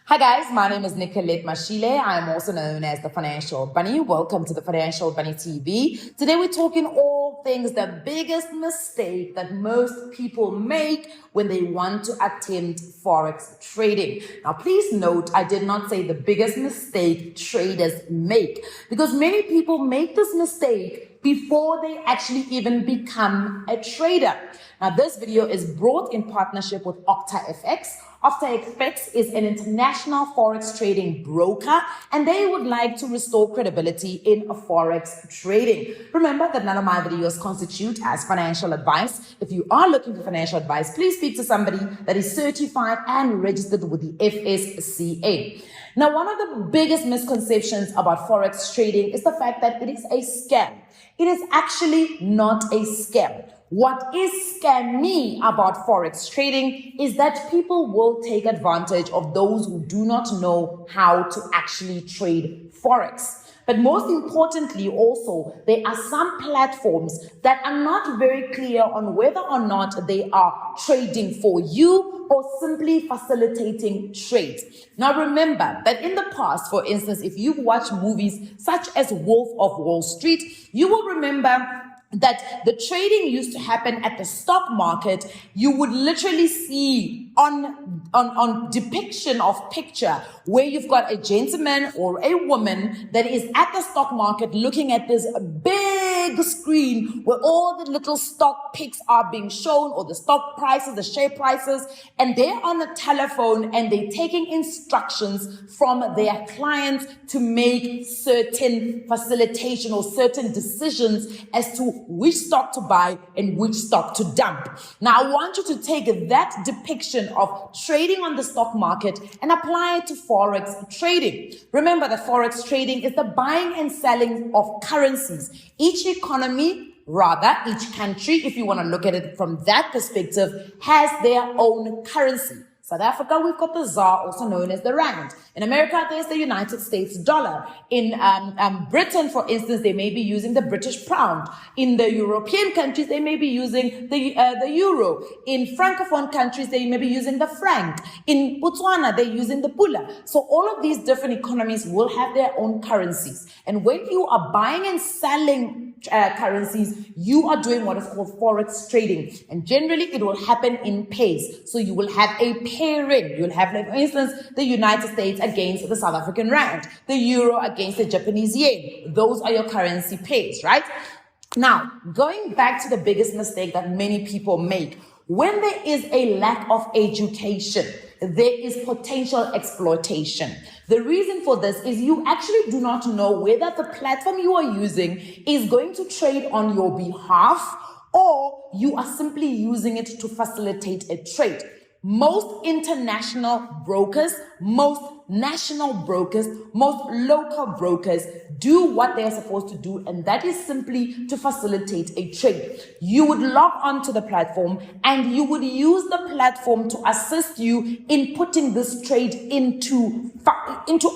Hi guys, my name is Nicolette Mashile. I'm also known as the Financial Bunny. Welcome to the Financial Bunny TV. Today we're talking all things the biggest mistake that most people make when they want to attempt Forex trading. Now please note, I did not say the biggest mistake traders make, because many people make this mistake before they actually even become a trader. Now this video is brought in partnership with OctaFX. OctaFX is an international Forex trading broker, and they would like to restore credibility in Forex trading. Remember that none of my videos constitute as financial advice. If you are looking for financial advice, please speak to somebody that is certified and registered with the FSCA. Now, one of the biggest misconceptions about Forex trading is the fact that it is a scam. It is actually not a scam. What is scammy about Forex trading is that people will take advantage of those who do not know how to actually trade Forex. But most importantly also, there are some platforms that are not very clear on whether or not they are trading for you or simply facilitating trades. Now remember that in the past, for instance, if you've watched movies such as Wolf of Wall Street, you will remember that the trading used to happen at the stock market. You would literally see on depiction of picture where you've got a gentleman or a woman that is at the stock market looking at this big screen where all the little stock picks are being shown, or the stock prices, the share prices, and they're on the telephone and they're taking instructions from their clients to make certain facilitation or certain decisions as to which stock to buy and which stock to dump. Now, I want you to take that depiction of trading on the stock market and apply it to Forex trading. Remember that Forex trading is the buying and selling of currencies. Each economy, rather, each country, if you want to look at it from that perspective, has their own currency. South Africa, we've got the ZAR, also known as the Rand. In America, there's the United States dollar. In Britain, for instance, they may be using the British pound. In the European countries, they may be using the euro. In Francophone countries, they may be using the franc. In Botswana, they're using the pula. So all of these different economies will have their own currencies. And when you are buying and selling currencies, you are doing what is called Forex trading. And generally, it will happen in pairs. So you will have a pairing. You'll have, like, for instance, the United States against the South African Rand, the Euro against the Japanese Yen. Those are your currency pairs, right? Now, going back to the biggest mistake that many people make, when there is a lack of education, there is potential exploitation. The reason for this is you actually do not know whether the platform you are using is going to trade on your behalf, or you are simply using it to facilitate a trade. Most international brokers, most national brokers, most local brokers do what they're supposed to do, and that is simply to facilitate a trade. You would log on to the platform and you would use the platform to assist you in putting this trade into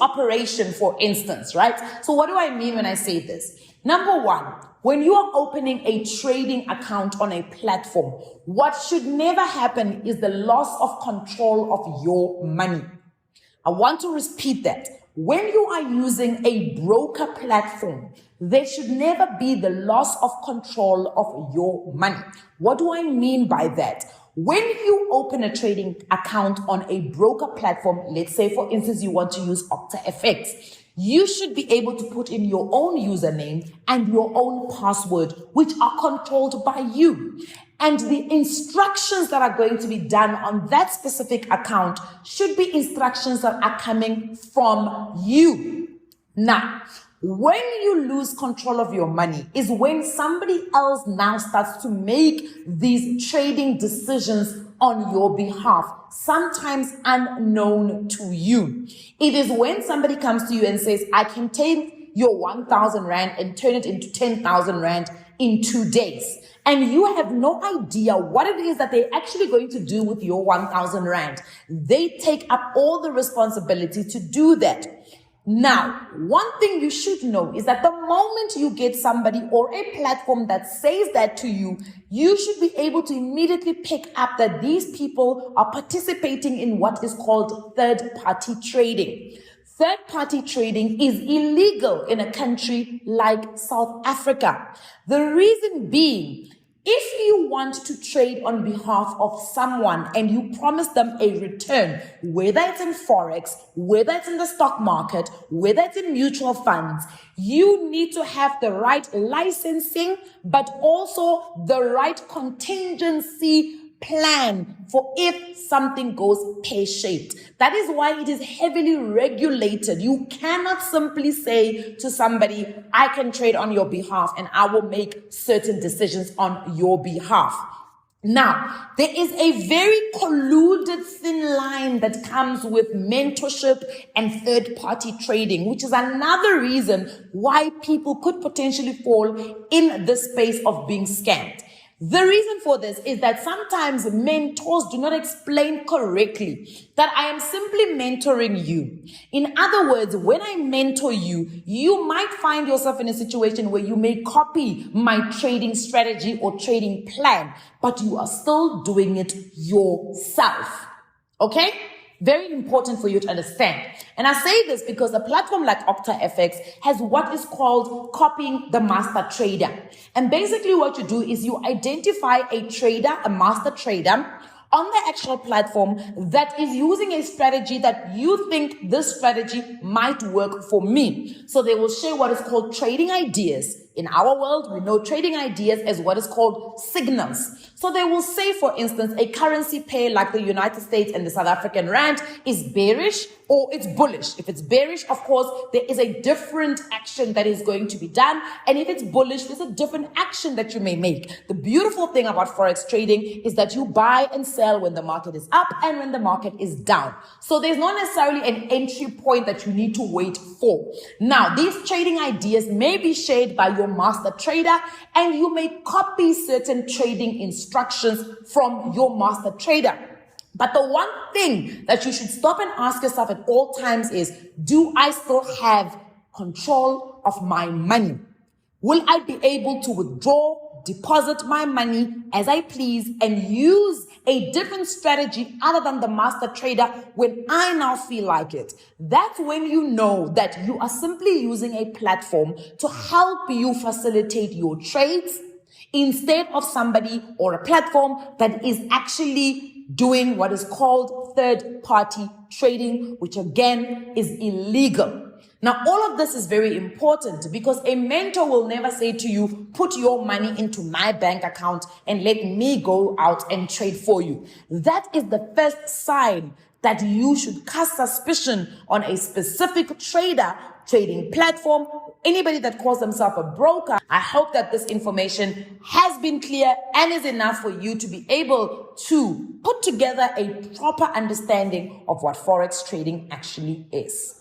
operation, for instance, right? So what do I mean when I say this? Number one, when you are opening a trading account on a platform, what should never happen is the loss of control of your money. I want to repeat that. When you are using a broker platform, there should never be the loss of control of your money. What do I mean by that? When you open a trading account on a broker platform, let's say, for instance, you want to use OctaFX, you should be able to put in your own username and your own password, which are controlled by you. And the instructions that are going to be done on that specific account should be instructions that are coming from you. Now, when you lose control of your money is when somebody else now starts to make these trading decisions on your behalf, sometimes unknown to you. It is when somebody comes to you and says, I can take your 1,000 Rand and turn it into 10,000 Rand in 2 days. And you have no idea what it is that they're actually going to do with your 1,000 Rand. They take up all the responsibility to do that. Now, one thing you should know is that the moment you get somebody or a platform that says that to you, you should be able to immediately pick up that these people are participating in what is called third-party trading. Third-party trading is illegal in a country like South Africa. The reason being, if you want to trade on behalf of someone and you promise them a return, whether it's in Forex, whether it's in the stock market, whether it's in mutual funds, you need to have the right licensing, but also the right contingency plan for if something goes pear-shaped. That is why it is heavily regulated. You cannot simply say to somebody, I can trade on your behalf and I will make certain decisions on your behalf. Now, there is a very colluded thin line that comes with mentorship and third-party trading, which is another reason why people could potentially fall in the space of being scammed. The reason for this is that sometimes mentors do not explain correctly that I am simply mentoring you. In other words, when I mentor you, you might find yourself in a situation where you may copy my trading strategy or trading plan, but you are still doing it yourself. Okay? Very important for you to understand. And I say this because a platform like OctaFX has what is called copying the master trader. And basically what you do is you identify a trader, a master trader, on the actual platform that is using a strategy that you think this strategy might work for me. So they will share what is called trading ideas. In our world, we know trading ideas as what is called signals. So they will say, for instance, a currency pair like the United States and the South African rand is bearish or it's bullish. If it's bearish, of course, there is a different action that is going to be done. And if it's bullish, there's a different action that you may make. The beautiful thing about Forex trading is that you buy and sell when the market is up and when the market is down. So there's not necessarily an entry point that you need to wait for. Now, these trading ideas may be shared by your master trader, and you may copy certain trading instructions from your master trader. But the one thing that you should stop and ask yourself at all times is, do I still have control of my money? Will I be able to withdraw, deposit my money as I please and use a different strategy other than the master trader when I now feel like it? That's when you know that you are simply using a platform to help you facilitate your trades instead of somebody or a platform that is actually doing what is called third-party trading, which again is illegal. Now, all of this is very important because a mentor will never say to you, put your money into my bank account and let me go out and trade for you. That is the first sign that you should cast suspicion on a specific trader, trading platform, anybody that calls themselves a broker. I hope that this information has been clear and is enough for you to be able to put together a proper understanding of what Forex trading actually is.